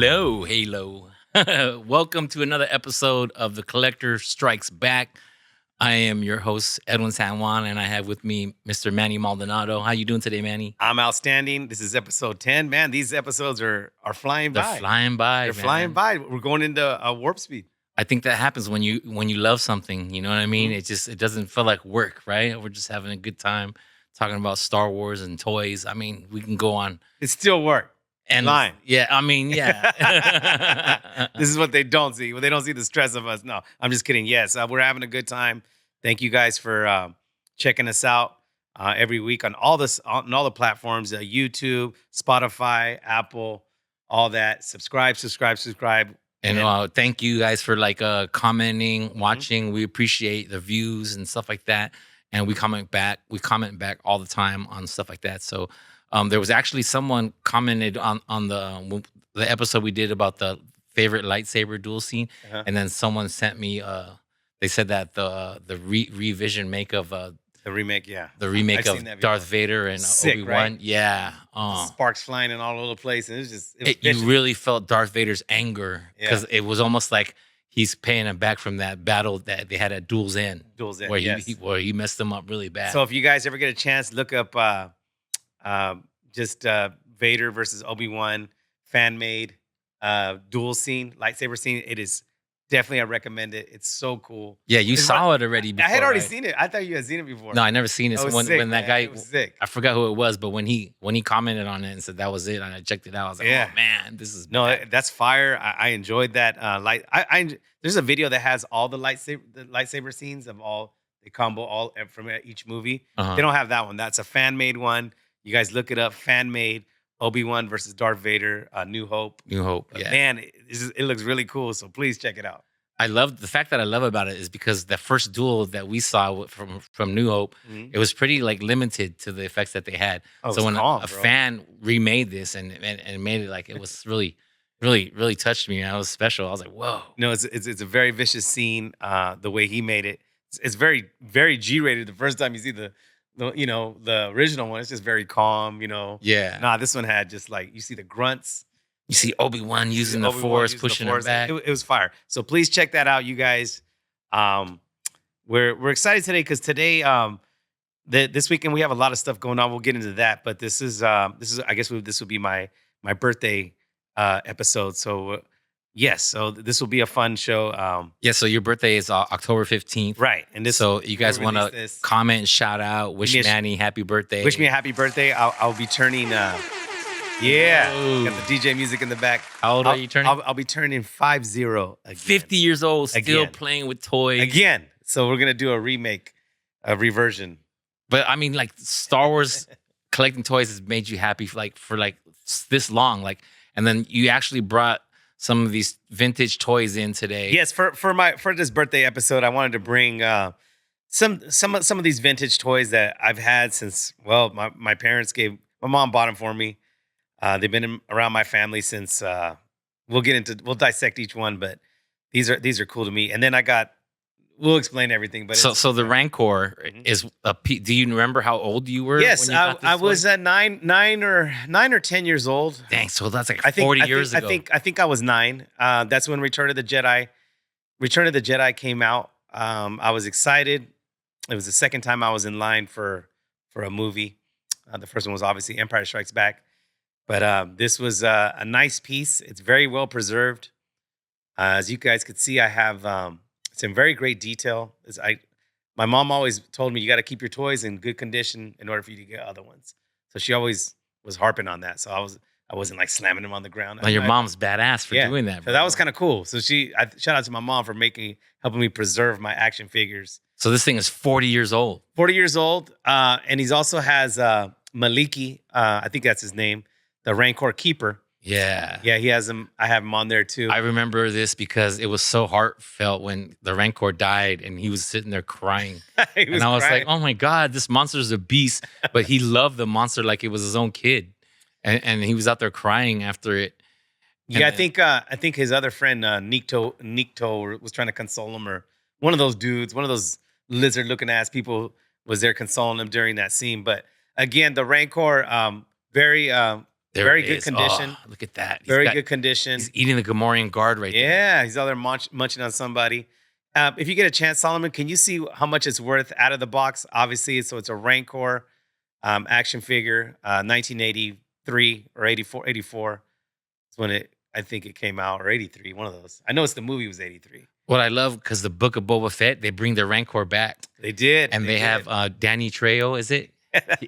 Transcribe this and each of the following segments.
Hello, Halo. Welcome to another episode of The Collector Strikes Back. I am your host, Edwin San Juan, and I have with me Mr. Manny Maldonado. How you doing today, Manny? I'm outstanding. This is episode 10. Man, these episodes are flying They're by. flying by, They're man. flying by. We're going into warp speed. I think that happens when you love something. You know what I mean? Mhm. It doesn't feel like work, right? We're just having a good time talking about Star Wars and toys. I mean, we can go on It still work. and Line. yeah. I mean, yeah. This is what they don't see. Well, they don't see the stress of us. No, I'm just kidding. Yes, we're having a good time. Thank you guys for checking us out every week on all the platforms: YouTube, Spotify, Apple, all that. Subscribe. And thank you guys for commenting, Mhm. watching. We appreciate the views and stuff like that. And we comment back. We comment back all the time on stuff like that. So there was actually someone commented on the episode we did about the favorite lightsaber duel scene, Uh-huh. and then someone sent me. They said that the revision make of The remake, yeah. the remake I've of seen that Darth before. Vader and Sick, Obi-Wan, right? yeah. Sparks flying in all over the place, and it was You vicious. really felt Darth Vader's anger because it was almost like he's paying him back from that battle that they had at Duel's End, Duels in, where yes. where he messed them up really bad. So if you guys ever get a chance, look up just Vader versus Obi-Wan fan made duel scene, lightsaber scene. It is definitely, I recommend it. It's so cool. Yeah, you It's saw it already before. I had already right? seen it. I thought you had seen it before. No, I never seen it. It So was when sick, that man. guy, It was sick. I forgot who it was, but when he commented on it and said that was it, and I checked it out, I was like, Yeah. oh man, this is No, bad. that's fire. I enjoyed that. There's a video that has all the lightsaber scenes of all they combo all from each movie. Uh-huh. They don't have that one. That's a fan made one. You guys look it up. Fan made Obi-Wan versus Darth Vader. New Hope. New Hope. But Yeah. man, it looks really cool. So please check it out. I love the fact that I love about it is because the first duel that we saw from New Hope, Mhm. it was pretty limited to the effects that they had. Oh, it So was when calm, a bro. fan remade this and made it like it was really, really, really touched me. I was special. I was like, whoa. No, it's a very vicious scene. The way he made it, it's very very G-rated. The first time you see the original one, it's just very calm. Yeah. Nah, this one had just like you see the grunts. You see Obi-Wan using the Obi-Wan Force, using the pushing Force. him back. It was fire. So please check that out, you guys. We're excited today because today, this weekend we have a lot of stuff going on. We'll get into that, but this is I guess this will be my birthday episode. So yes, so this will be a fun show. Yeah, so your birthday is October 15th. Right, and this. So you guys we'll want release to this. comment, shout out, wish Wish- Manny happy birthday. Wish me a happy birthday. I'll be turning. Yeah, Whoa. got the DJ music in the back. How old are you turning? I'll be turning 50 again. 50 years old, still Again. playing with toys. Again. So we're gonna do a remake, a reversion. But I mean, like Star Wars collecting toys has made you happy for this long. And then you actually brought some of these vintage toys in today. Yes, for this birthday episode, I wanted to bring some of these vintage toys that I've had since my parents my mom bought them for me. They've been around my family since we'll dissect each one, but these are cool to me. And then we'll explain everything. But So the Rancor Mhm. is do you remember how old you were? yes, when you got this I toy? was at 9 or 10 years old. Dang, so that's like I think 40 I years think, ago. I think I was 9. That's when Return of the Jedi came out. I was excited. It was the second time I was in line for a movie. The first one was obviously Empire Strikes Back, but this was a nice piece. It's very well preserved. As you guys could see, I have it's in very great detail. My mom always told me you got to keep your toys in good condition in order for you to get other ones. So she always was harping on that. So I wasn't like slamming them on the ground. Well, your mom's badass for doing that. So that was kind of cool. So shout out to my mom for helping me preserve my action figures. So this thing is 40 years old. 40 years old. And he also has Maliki, I think that's his name, the Rancor Keeper. Yeah. Yeah, he has him. I have him on there too. I remember this because it was so heartfelt when the Rancor died and he was sitting there crying. And I was crying. like, oh my God, this monster's a beast. But he loved the monster like it was his own kid. And he was out there crying after it. Yeah, I think his other friend Nikto was trying to console him, or one of those dudes, one of those lizard-looking ass people was there consoling him during that scene. But again, the Rancor, very There Very it good is. condition. Oh, look at that. Very good condition. He's eating the Gamorrean guard right there. Yeah, he's out there munching on somebody. If you get a chance, Solomon, can you see how much it's worth out of the box? Obviously, so it's a Rancor action figure, 1983 or 84. 84 is when I think it came out, or 83, one of those. I know it's the movie was 83. What I love, because the Book of Boba Fett, they bring the Rancor back. They did. And they have Danny Trejo, is it?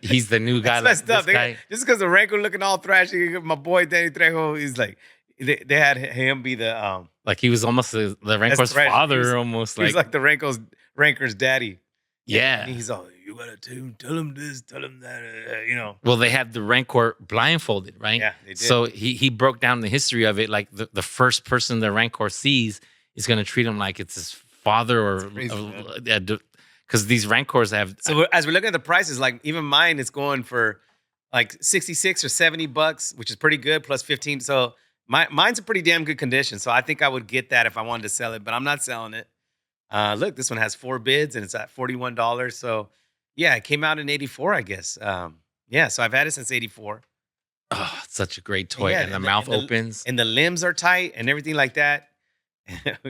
He's the new guy. That's Like messed up. this guy. Just because the Rancor looking all thrashy, my boy Danny Trejo, he's like, they had him be the like he was almost the Rancor's father, almost he was like the Rancor's daddy. Yeah, and he's all, you gotta tell him this, tell him that, you know. Well, they had the Rancor blindfolded, right? Yeah, they did. So he broke down the history of it. Like the first person the Rancor sees is going to treat him like it's his father, or because these Rancors have. So as we're looking at the prices, like even mine is going for like 66 or 70 bucks, which is pretty good, plus 15. So mine's a pretty damn good condition. So I think I would get that if I wanted to sell it, but I'm not selling it. Look, this one has 4 bids and it's at $41. So yeah, it came out in 84, I guess. Yeah, so I've had it since 84. Oh, it's such a great toy. And the mouth opens. And the limbs are tight and everything like that.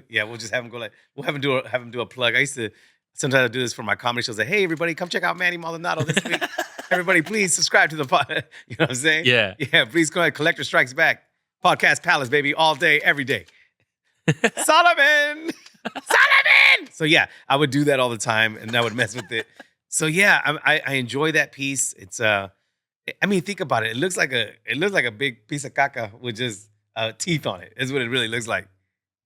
Yeah, we'll just have him go we'll have him do a plug. I used to sometimes do this for my comedy shows. Like, hey, everybody, come check out Manny Maldonado this week. Everybody, please subscribe to the pod. You know what I'm saying? Yeah. Yeah, please go ahead. Collector Strikes Back. Podcast Palace, baby, all day, every day. Solomon! So yeah, I would do that all the time, and I would mess with it. So yeah, I enjoy that piece. It's I mean, think about it. It looks like a big piece of caca with just teeth on it. Is what it really looks like.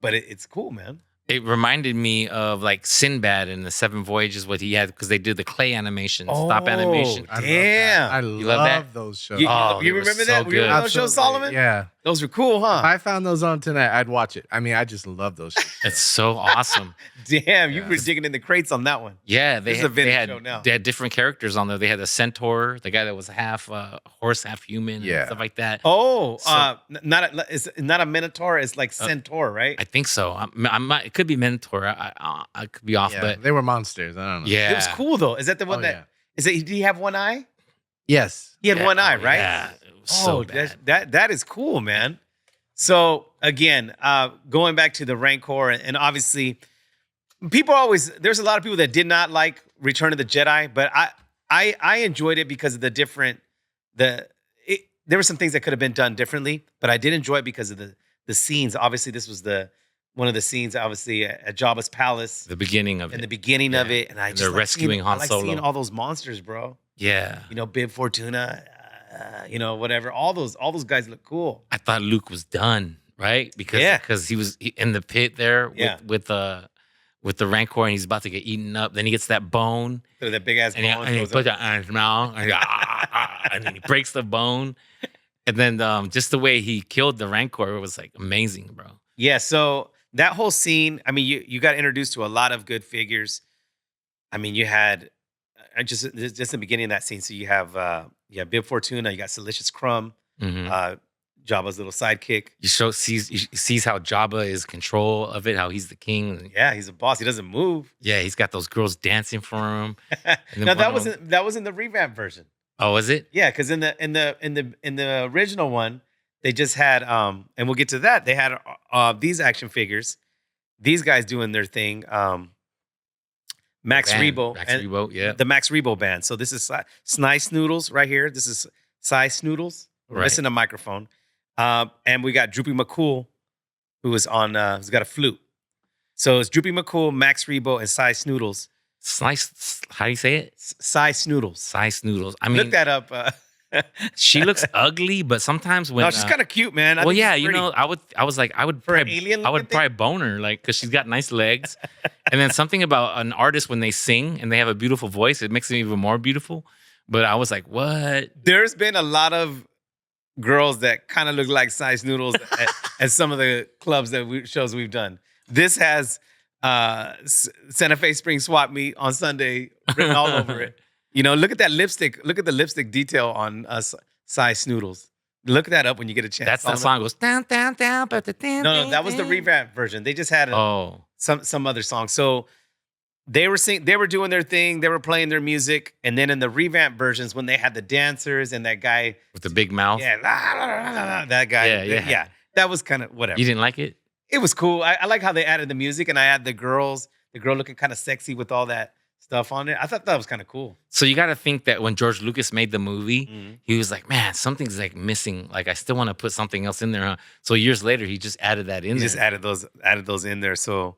But it's cool, man. It reminded me of like Sinbad in the 7 Voyages, what he had, because they did the clay animation, stop animation. Damn. I love those shows. You remember that? So Were you on those shows, Solomon? Yeah. Those were cool, huh? If I found those on tonight, I'd watch it. I mean, I just love those shows. It's so awesome. Damn, you were digging in the crates on that one. Yeah, This is a vintage show now. they had different characters on there. They had the centaur, the guy that was half horse, half human, and stuff like that. Oh, it's not a minotaur. It's like centaur, right? I think so. It could be Minotaur. I could be off, but they were monsters. I don't know. yeah, It was cool though. Is that the one that? Is it? Did he have one eye? Yes. He had one eye, right? Yeah, it was so bad. that is cool, man. So again, going back to the Rancor, and obviously, there's a lot of people that did not like Return of the Jedi, but I enjoyed it because of there were some things that could have been done differently, but I did enjoy it because of the scenes. Obviously, this was one of the scenes, obviously, at Jabba's palace. The beginning of it. In the beginning of it, and they're rescuing Han Solo. I like seeing all those monsters, bro. Yeah, Bib Fortuna, whatever. All those guys look cool. I thought Luke was done, right? Because he was in the pit there with the Rancor, and he's about to get eaten up. Then he gets that bone. So that big ass bone. And he puts it on his mouth, and then he breaks the bone. And then just the way he killed the Rancor was like amazing, bro. Yeah, so that whole scene, I mean, you got introduced to a lot of good figures. I mean, you had just the beginning of that scene. So you have Bib Fortuna, you got Silicious Crumb, Jabba's little sidekick. You sees how Jabba is control of it, how he's the king. Yeah, he's a boss. He doesn't move. Yeah, he's got those girls dancing for him. Now that wasn't the revamp version. Oh, was it? Yeah, because in the original one, they just had and we'll get to that. They had these action figures, these guys doing their thing. Max Rebo, yeah, the Max Rebo band. So this is Snice Noodles right here. This is Cy Snoodles. We're missing a microphone, and we got Droopy McCool, who's got a flute. So it's Droopy McCool, Max Rebo, and Cy Snoodles. Slice, how do you say it? Cy Snoodles. Cy Snoodles. I mean, look that up. She looks ugly, but sometimes when she's kind of cute, man. I would probably bone her, like, because she's got nice legs. And then something about an artist when they sing and they have a beautiful voice, it makes them even more beautiful. But I was like, what? There's been a lot of girls that kind of look like Size Noodles at some of the clubs shows we've done. This has Santa Fe Spring Swap Meet on Sunday written all over it. Look at that lipstick. Look at the lipstick detail on Size Noodles. Look that up when you get a chance. That's that song goes down, down, down, but the No, that was the revamp version. They just had some other song. So they were doing their thing, they were playing their music, and then in the revamp versions, when they had the dancers and that guy with the big mouth. yeah, that guy, Yeah. that was kind of whatever. You didn't like it? It was cool. I like how they added the music, and I had the girl looking kind of sexy with all that stuff on it. I thought that was kind of cool. So you got to think that when George Lucas made the movie, Mhm. he was like, "Man, something's like missing. Like I still want to put something else in there." Huh? So years later, he just added that in He there. just added those in there. So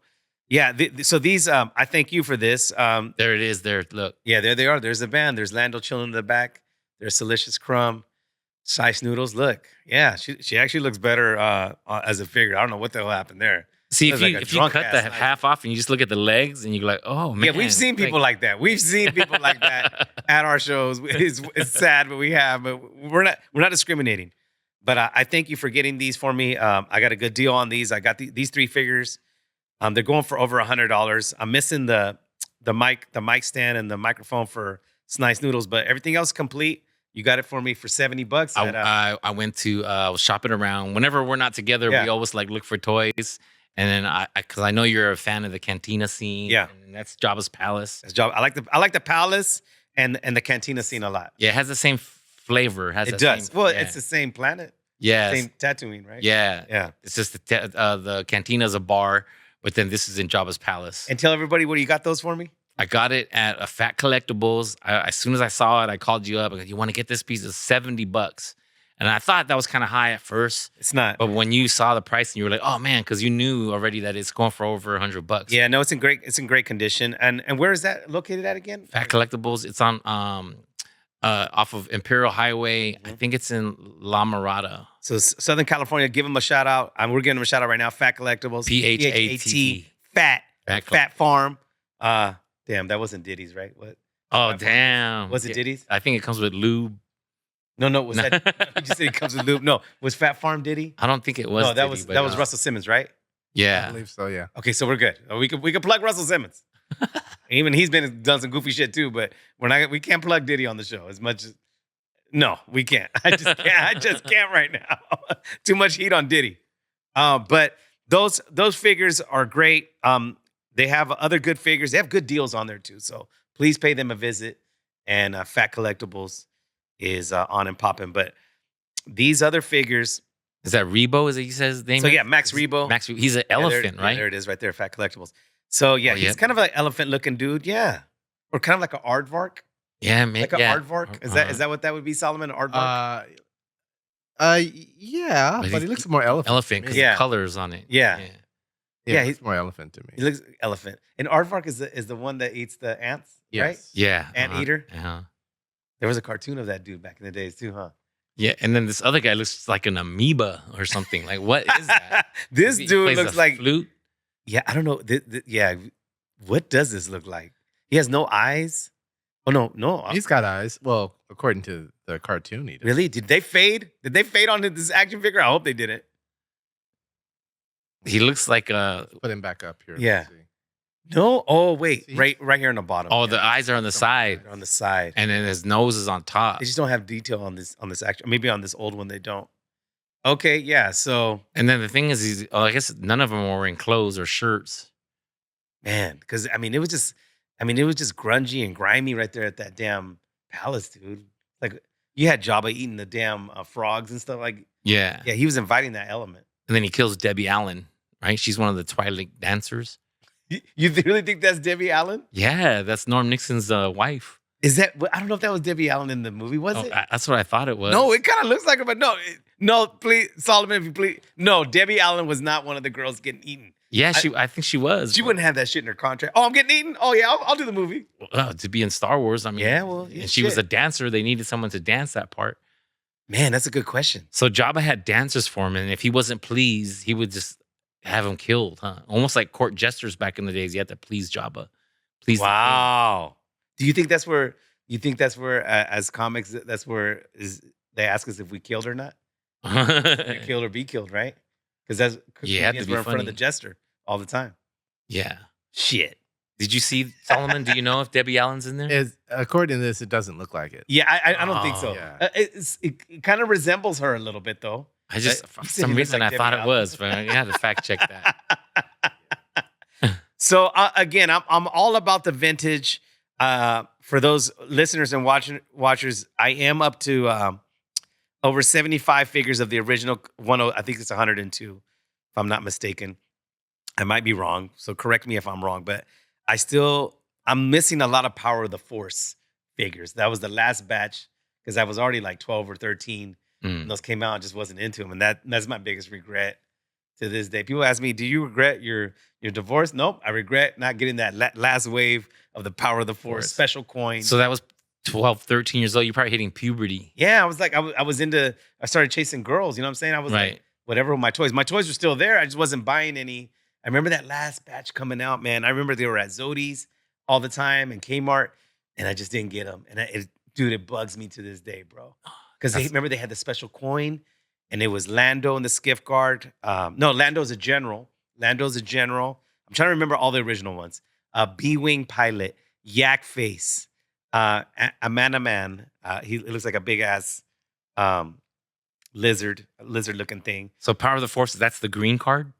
yeah, so these I thank you for this. There it is. There, look. Yeah, there they are. There's the band. There's Lando chilling in the back. There's Delicious Crumb, Sice Noodles. Look, yeah, she actually looks better as a figure. I don't know what the hell happened there. See, That's if like you a if you cut drunk-ass the knife. half off and you just look at the legs and you're like, "Oh man." Yeah, we've seen people like that. We've seen people like that at our shows. It's sad, but we have. But we're not discriminating. But I thank you for getting these for me. I got a good deal on these. I got these 3 figures. They're going for over $100. I'm missing the mic stand and the microphone for Snice Noodles, but everything else complete. You got it for me for $70. I went to I was shopping around. Whenever we're not together, Yeah. we always like look for toys. And then because I know you're a fan of the cantina scene. Yeah. And that's Jabba's Palace. That's job. I like the palace and the cantina scene a lot. Yeah, it has the same flavor. It does. Same, Well, yeah. it's the same planet, yeah, same Tatooine, right? yeah. Yeah. It's just the cantina's a bar, but then this is in Jabba's Palace. And tell everybody where you got those for me. I got it at a Fat Collectibles. As soon as I saw it, I called you up. I go, "You want to get this piece? It's $70." And I thought that was kind of high at first, It's not. but when you saw the price and you were like, "Oh man," because you knew already that it's going for over $100. Yeah, no, it's in great condition. And where is that located at again? Fat Collectibles. It's on off of Imperial Highway. I think it's in La Mirada. So Southern California, give them a shout out. We're giving them a shout out right now. Fat Collectibles. PHAT. Fat Farm. Damn, that wasn't Diddy's, right? What? Oh Fat Farm. damn! Was it Yeah, Diddy's? I think it comes with lube. No, was that? You just said it comes with lube. No, was Fat Farm Diddy? I don't think it was. No, that Diddy, was but, Russell Simmons, right? I Yeah. believe so. Yeah. Okay, so we're good. We could plug Russell Simmons. Even he's done some goofy shit too, but we can't plug Diddy on the show as much as no, we can't. I just can't right now. Too much heat on Diddy. But those figures are great. They have other good figures. They have good deals on there too. So please pay them a visit. And Fat Collectibles is on and popping. But these other figures. Is that Rebo? Is it you said his name? So is? yeah, Max Rebo. Max. He's an Yeah, elephant, yeah, right? there it is, right there. Fat Collectibles. So yeah, Oh, he's yeah. kind of an elephant looking dude. Yeah, or kind of like an aardvark. Yeah, man. Like an yeah. aardvark. Is Uh-huh. that what that would be, Solomon? An aardvark. Yeah, But but he he- looks more elephant. Elephant to because me. Yeah. the colors on it. Yeah. Yeah, Yeah, he looks more elephant to me. He looks elephant. And aardvark is the one that eats the ants, right? Yes. Yeah. Anteater? Uh-huh. There was a cartoon of that dude back in the days too, huh? Yeah, and then this other guy looks like an amoeba or something. Like, what is that? This He dude plays looks a like flute. yeah. I don't know. Yeah, what does this look like? He has no eyes. Oh no. He's got eyes. Well, according to the cartoon, he does. Really? Did they fade? Did they fade on this action figure? I hope they didn't. He looks like a. Put him back up here. Yeah. Let's see. No. Oh wait, See? right here on the bottom. Oh, Yeah. the eyes are on the side, on the side. and then his nose is on top. They just don't have detail on this action. Maybe on this old one they don't. Okay, yeah. So And then the thing is, I guess none of them were wearing clothes or shirts. man, because it was just grungy and grimy right there at that damn palace, dude. Like you had Jabba eating the damn frogs and stuff. Like Yeah. yeah, he was inviting that element. And then he kills Debbie Allen, right? She's one of the Twilight dancers. You really think that's Debbie Allen? Yeah, that's Norm Nixon's wife. Is that? I don't know if that was Debbie Allen in the movie. Was Oh, it? that's what I thought it was. No, it kind of looks like her, but no, please, Solomon, if you please, no, Debbie Allen was not one of the girls getting eaten. Yeah, I think she was. She wouldn't have that shit in her contract. Oh, I'm getting eaten. Oh yeah, I'll do the movie. To be in Star Wars. I mean, Yeah, well, yeah, and she was shit. a dancer. They needed someone to dance that part. Man, that's a good question. So Jabba had dancers for him, and if he wasn't pleased, he would just have him killed, huh? Almost like court jesters back in the days. You had to please Jabba. Please. the king. Wow. Do you think that's where? As comics, that's where they ask us if we killed or not? We kill or be killed, right? Because that's You have to comedians be were in front of funny. the jester all the time. Yeah. Shit. Did you see Solomon? Do you know if Debbie Allen's in there? According to this, it doesn't look like it. Yeah, I don't think so. Oh, yeah. It kind of resembles her a little bit, though. I just You for said some he looked reason like I thought Debbie it was, but you had to fact check that. So again, I'm all about the vintage. For those listeners and watchers, I am up to over 75 figures of the original one. I think it's 102, if I'm not mistaken. I might be wrong, so correct me if I'm wrong. But I'm missing a lot of Power of the Force figures. That was the last batch because I was already like 12 or 13 when those came out. I just wasn't into them, and that's my biggest regret to this day. People ask me, "Do you regret your divorce?" Nope, I regret not getting that last wave of the Power of the Force special coin. So that was 12, 13 years old. You're probably hitting puberty. Yeah, I was like, I started chasing girls. You know what I'm saying? I was like, whatever with my toys. My toys were still there. I just wasn't buying any. I remember that last batch coming out, man. I remember they were at Zodi's all the time and Kmart, and I just didn't get them. And dude, it bugs me to this day, bro. Because remember they had the special coin, and it was Lando in the skiff guard. No, Lando's a general. Lando's a general. I'm trying to remember all the original ones. B-Wing pilot, Yak Face, Man. He looks like a big ass lizard looking thing. So Power of the Force, that's the green card?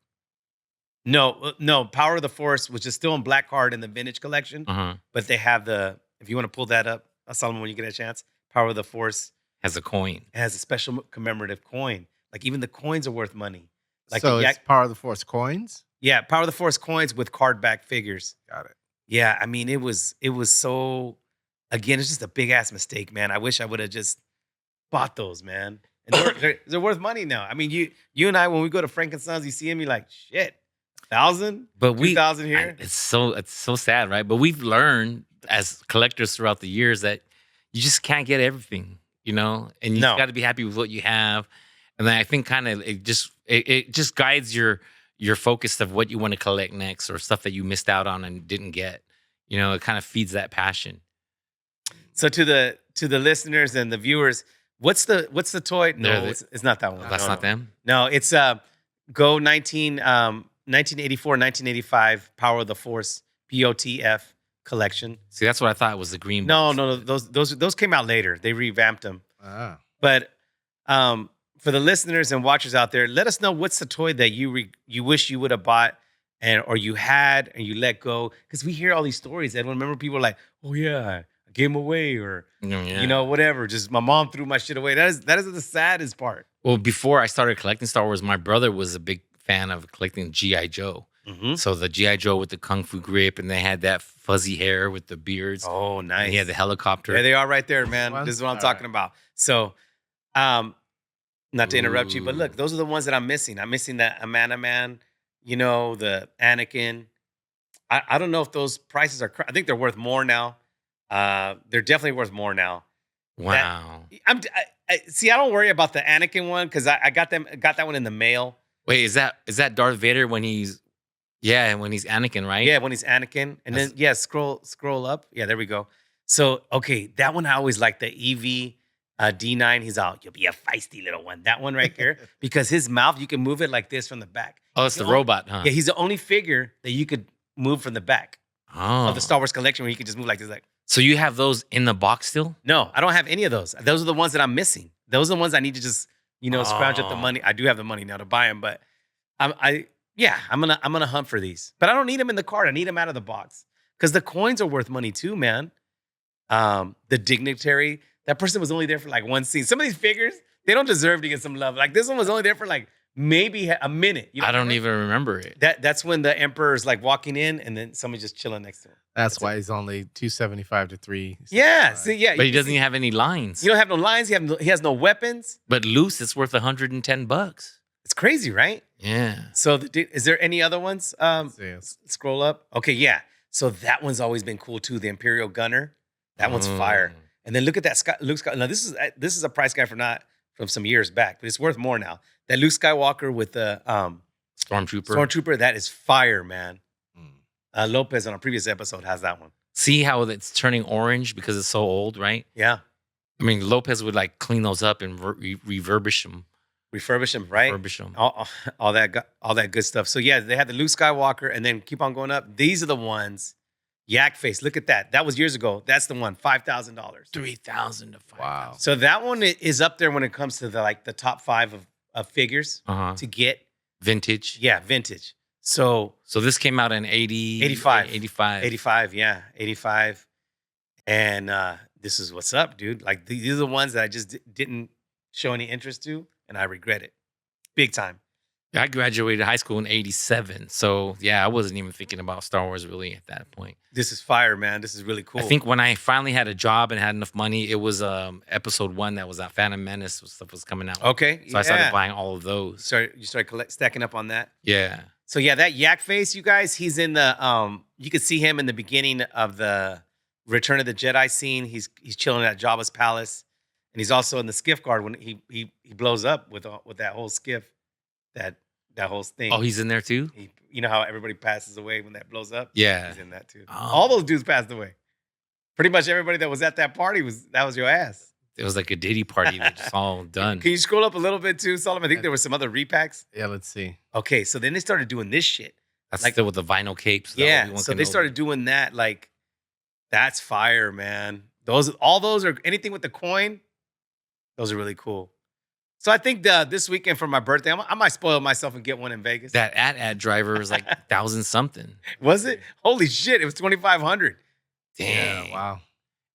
No. Power of the Force, which is still in black card in the vintage collection, but they have if you want to pull that up, Solomon, when you get a chance, Power of the Force has a coin. It has a special commemorative coin. Like even the coins are worth money. Like so it's Power of the Force coins? Yeah, Power of the Force coins with card back figures. Got it. Yeah, I mean, it was so, again, it's just a big ass mistake, man. I wish I would have just bought those, man. And they're worth money now. I mean, you and I, when we go to Frankenstein's, you see them, you're like, shit, 1,000, but 2,000 here. It's so sad, right? But we've learned as collectors throughout the years that you just can't get everything, you know, and you got to be happy with what you have. And then I think kind of it just guides your focus of what you want to collect next or stuff that you missed out on and didn't get. You know, it kind of feeds that passion. So to the listeners and the viewers, what's the toy? No, it's not that one. That's not them? No, it's Go 1984, 1985 Power of the Force POTF collection. See, that's what I thought was the green box. No, those came out later. They revamped them. Ah. But for the listeners and watchers out there, let us know what's the toy that you wish you would have bought or you had and you let go. Because we hear all these stories. And remember people are like, oh yeah, I gave them away or you know, whatever. Just my mom threw my shit away. That is the saddest part. Well, before I started collecting Star Wars, my brother was a big fan of collecting G.I. Joe. So the G.I. Joe with the Kung Fu grip, and they had that fuzzy hair with the beards. Oh, nice. And he had the helicopter. There they are right there, man. This is what I'm talking about. So, not to interrupt you, but look, those are the ones that I'm missing. I'm missing that Man, you know, the Anakin. I don't know if those prices are, I think they're worth more now. They're definitely worth more now. Wow. See, I don't worry about the Anakin one because I got that one in the mail. Wait, is that Darth Vader when he's Anakin, right? Yeah, when he's Anakin. And then scroll up. Yeah, there we go. So, okay, that one I always like, the EV D9. He's all, you'll be a feisty little one. That one right here. Because his mouth, you can move it like this from the back. Oh, it's the robot, huh? Yeah, he's the only figure that you could move from the back of the Star Wars collection where you could just move like this. Like, so you have those in the box still? No, I don't have any of those. Those are the ones that I'm missing. Those are the ones I need to just, scrounge up the money. I do have the money now to buy them, but I'm gonna hunt for these. But I don't need them in the cart. I need them out of the box because the coins are worth money too, man. The dignitary, that person was only there for like one scene. Some of these figures, they don't deserve to get some love. Like this one was only there for like maybe a minute. I don't even remember it. That's when the emperor's like walking in and then somebody just chilling next to him. That's why he's only $275 to $375. Yeah, see, yeah. But he doesn't even have any lines. You don't have no lines. He has no weapons. But loose, it's worth $110. It's crazy, right? Yeah. So is there any other ones? Yes. Scroll up. Okay, yeah. So that one's always been cool too. The Imperial Gunner. That one's fire. And then look at that Luke Skywalker. Now this is a price guide from some years back, but it's worth more now. That Luke Skywalker with the Stormtrooper, that is fire, man. Lopez on a previous episode has that one. See how it's turning orange because it's so old, right? Yeah. I mean, Lopez would like clean those up and refurbish them. Refurbish them, right? Refurbish them. All that good stuff. So yeah, they had the Luke Skywalker, and then keep on going up. These are the ones. Yak Face, look at that. That was years ago. That's the one, $5,000. $3,000 to $5,000. Wow. So that one is up there when it comes to the top 5 of figures to get. Vintage. Yeah, vintage. So So this came out in 80, 85. 85. 85, yeah, 85. And this is what's up, dude. Like these are the ones that I just didn't show any interest to, and I regret it big time. I graduated high school in 87. So yeah, I wasn't even thinking about Star Wars really at that point. This is fire, man. This is really cool. I think when I finally had a job and had enough money, it was episode 1 that was that Phantom Menace stuff was coming out. Okay, So I started buying all of those. You started stacking up on that. Yeah. So yeah, that yak face, you guys, he's in the you could see him in the beginning of the Return of the Jedi scene. He's chilling at Jabba's palace, and he's also in the skiff guard when he blows up with that whole skiff, that whole thing. Oh, he's in there too? You know how everybody passes away when that blows up? Yeah. He's in that too. Oh. All those dudes passed away. Pretty much everybody that was at that party was your ass. It was like a Diddy party. They're just all done. Can you scroll up a little bit too, Solomon? I think there were some other repacks. Yeah, let's see. Okay, so then they started doing this shit. That's like- still with the vinyl capes. that Yeah, Obi-Wan so they Kenobi. started doing that. Like, that's fire, man. All those are anything with the coin. Those are really cool. So I think this weekend for my birthday, I might spoil myself and get one in Vegas. That ad driver is like 1,000 something. Was it? Holy shit! It was 2,500. Dang. Yeah, wow.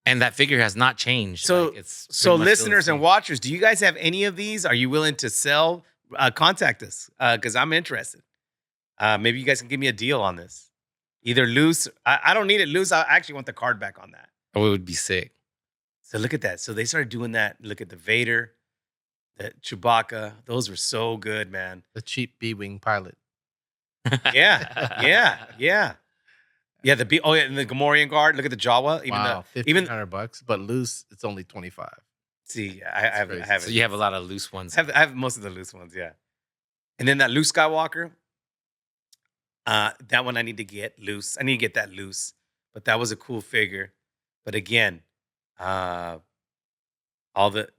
And that figure has not changed. So, Like, it's so pretty much still the listeners and same. watchers, do you guys have any of these? Are you willing to sell? Contact us because I'm interested. Maybe you guys can give me a deal on this. Either loose. I don't need it loose. I actually want the card back on that. Oh, it would be sick. So look at that. So they started doing that. Look at the Vader, the Chewbacca. Those were so good, man. The cheap B-wing pilot. Yeah. Yeah, and the Gamorrean guard. Look at the Jawa. Even Wow, even $1,500, but loose, it's only 25. see, I have crazy. it. So you have a lot of loose ones. I have most of the loose ones, yeah. And then that Luke Skywalker. That one I need to get loose. I need to get that loose. But that was a cool figure. But again, I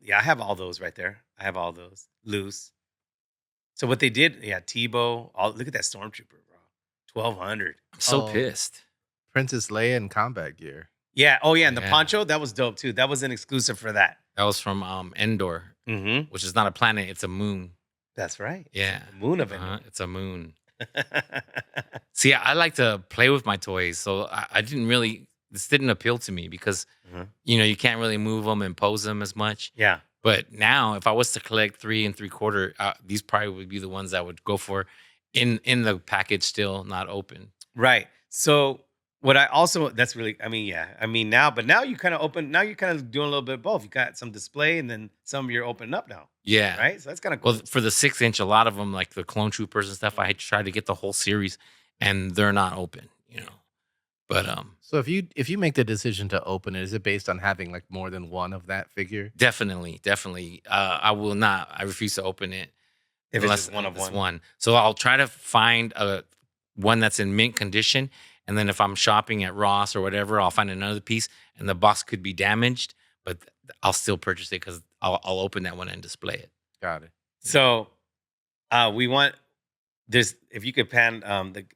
have all those right there. I have all those loose. So what they did, Tebow. Look at that Stormtrooper, bro. 1,200. I'm so Oh. pissed. Princess Leia in combat gear. Yeah. Oh yeah, and the Yeah. poncho that was dope too. That was an exclusive for that. That was from Endor, Mm-hmm. which is not a planet, it's a moon. That's right. Yeah. The moon of it. It's a moon. See, I like to play with my toys, so I didn't really. This didn't appeal to me because Mhm. you can't really move them and pose them as much. Yeah. But now, if I was to collect 3 3/4, these probably would be the ones I would go for in the package, still not open. Right. So what I also that's really now you kind of open now you're kind of doing a little bit of both. You got some display and then some you're opening up now. Yeah. Right. So that's kind of cool. Well, for the 6-inch, a lot of them, like the Clone Troopers and stuff, I tried to get the whole series, and they're not open. But So if you make the decision to open it, is it based on having like more than one of that figure? definitely. I will not. I refuse to open it If it's just one of it's one. So I'll try to find one that's in mint condition, and then if I'm shopping at Ross or whatever, I'll find another piece, and the box could be damaged, but I'll still purchase it because I'll open that one and display it. Got it. So we want if you could pan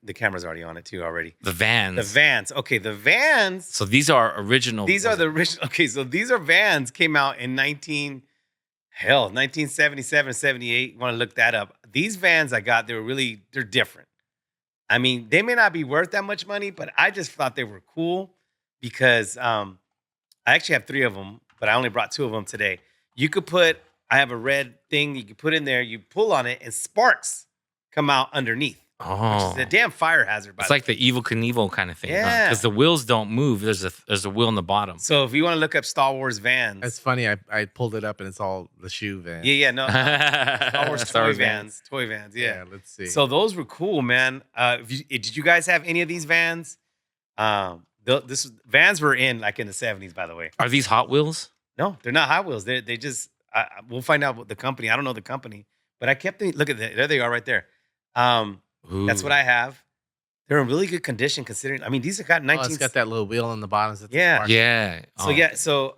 the camera's already on it too already. The Vans. The Vans. Okay, the Vans. So these are original. These are the original. Okay, so these are Vans came out in 1977, 78. You want to look that up. These Vans I got, they're different. I mean, they may not be worth that much money, but I just thought they were cool because I actually have 3 of them, but I only brought 2 of them today. I have a red thing you can put in there, you pull on it, and sparks come out underneath. Oh, It's a damn fire hazard. it's like the Evil Knievel kind of thing. Yeah. Because the wheels don't move. There's a wheel in the bottom. So if you want to look up Star Wars Vans. It's funny. I pulled it up and it's all the shoe van. No. Star Wars Star toy Wars vans. Toy vans, yeah. Let's see. So those were cool, man. Did you guys have any of these vans? Vans were in like in the 70s, by the way. Are these Hot Wheels? No, they're not Hot Wheels. They just we'll find out what the company. I don't know the company, but I kept thinking, look at that. There they are right there. That's what I have. They're in really good condition considering. I mean, these have got 19. It's got that little wheel on the bottom. So Yeah. Yeah. So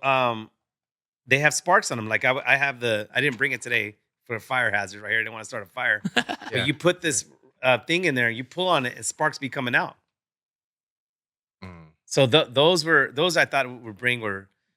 they have sparks on them. Like I have I didn't bring it today for a fire hazard right here. I didn't want to start a fire. But you put this thing in there, you pull on it, and sparks be coming out. Mm. So those I thought were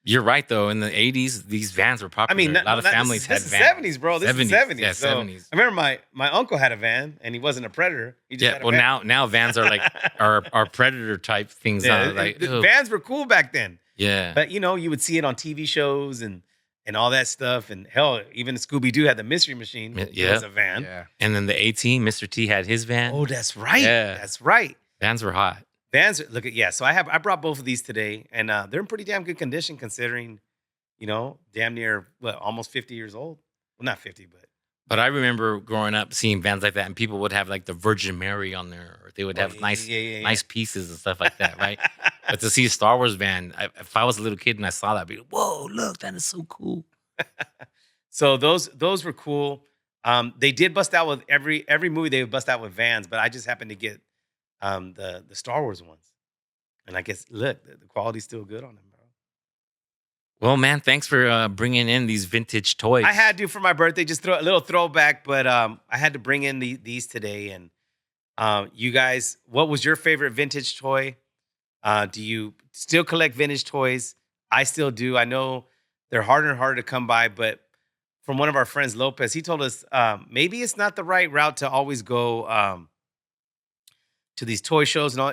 You're right though. In the '80s, these vans were popular. I mean, a lot of families had this is vans. '70s, bro. This is 70s, '70s. yeah, So 70s. I remember my uncle had a van, and he wasn't a predator. He just Yeah. had a Well, van. now vans are like are predator type things. Yeah, Like the ugh. vans were cool back then. Yeah. But you would see it on TV shows and all that stuff. And hell, even Scooby Doo had the Mystery Machine. Yeah. It was a van. Yeah. And then the A-Team, Mr. T had his van. Oh, that's right. Yeah. That's right. Vans were hot. Vans. So I brought both of these today, and they're in pretty damn good condition considering, damn near almost 50 years old. Well, not 50, but But I remember growing up seeing vans like that, and people would have like the Virgin Mary on there, or they would have nice pieces and stuff like that, right? But to see a Star Wars van, if I was a little kid and I saw that, I'd be like, whoa, look, that is so cool. So those were cool. They did bust out with every movie they would bust out with vans, but I just happened to get the Star Wars ones, and I guess look, the quality's still good on them, bro. Well, man, thanks for bringing in these vintage toys. I had to for my birthday, just throw a little throwback, but I had to bring in these today. And you guys, what was your favorite vintage toy? Do you still collect vintage toys? I still do. I know they're harder and harder to come by, but from one of our friends, Lopez, he told us maybe it's not the right route to always go to these toy shows and all.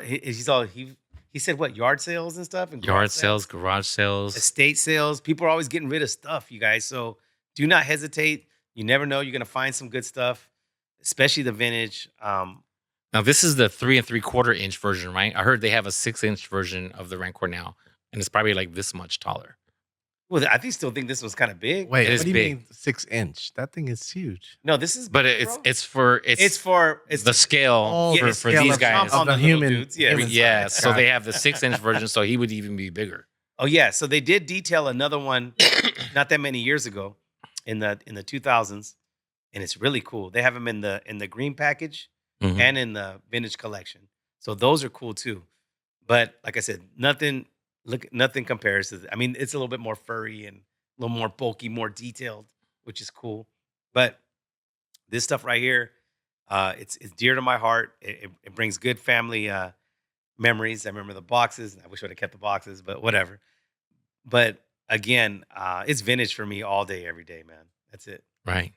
He said what, yard sales and stuff, and Yard sales, garage sales. estate sales. People are always getting rid of stuff, you guys. So do not hesitate. You never know. You're gonna find some good stuff, especially the vintage. Now, this is the 3 3/4 inch version, right? I heard they have a 6-inch version of the Rancor now, and it's probably like this much taller. Well, I still think this was kind of big. Wait, It what is do you big. mean 6-inch? That thing is huge. No, this is. But big, bro. it's it's the scale Oh, for, the for scale these of guys. Trump on the the little human, dudes, yeah. human Yeah, size. so Got they it. have the 6-inch version, so he would even be bigger. Oh yeah, so they did detail another one not that many years ago in the 2000s, and it's really cool. They have them in the green package Mhm. and in the vintage collection, so those are cool too. But like I said, nothing compares to. I mean, it's a little bit more furry and a little more bulky, more detailed, which is cool. But this stuff right here, it's dear to my heart. It brings good family memories. I remember the boxes. I wish I would have kept the boxes, but whatever. But again, it's vintage for me all day, every day, man. That's it. Right.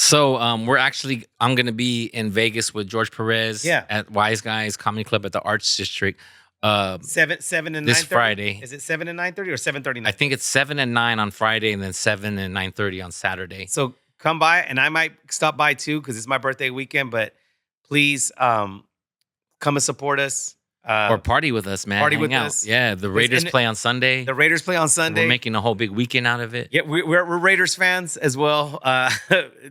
So I'm going to be in Vegas with George Perez Yeah. at Wise Guys Comedy Club at the Arts District. 7 and 9:30? This Friday. Is it 7 and 9:30 or 7:30? I think it's 7 and 9 on Friday, and then 7 and 9:30 on Saturday. So come by, and I might stop by too because it's my birthday weekend. But please come and support us. Or party with us, man. Party Hang with out. us. Yeah, the Raiders and play on Sunday. The Raiders play on Sunday. We're making a whole big weekend out of it. Yeah, we're Raiders fans as well.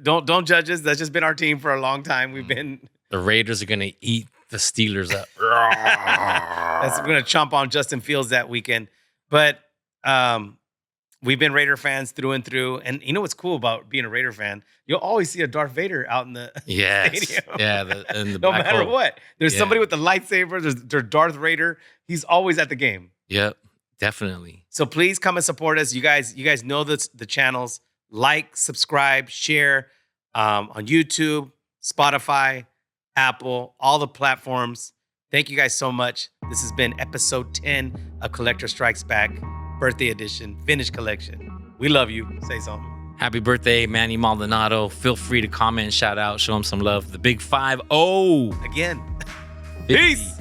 Don't judge us. That's just been our team for a long time. We've been. The Raiders are going to eat the Steelers up. We're gonna chomp on Justin Fields that weekend. But we've been Raider fans through and through. And you know what's cool about being a Raider fan? You'll always see a Darth Vader out in the Yes. stadium. Yeah, and the No black matter hole. what. There's Yeah. somebody with the lightsaber. There's Darth Vader. He's always at the game. Yep, definitely. So please come and support us. You guys know the channels. Like, subscribe, share on YouTube, Spotify, Apple, all the platforms. Thank you guys so much. This has been episode 10 of Collector Strikes Back, birthday edition, vintage collection. We love you. Say something. Happy birthday, Manny Maldonado. Feel free to comment, shout out, show him some love. The big 5-0. Again. 50. Peace.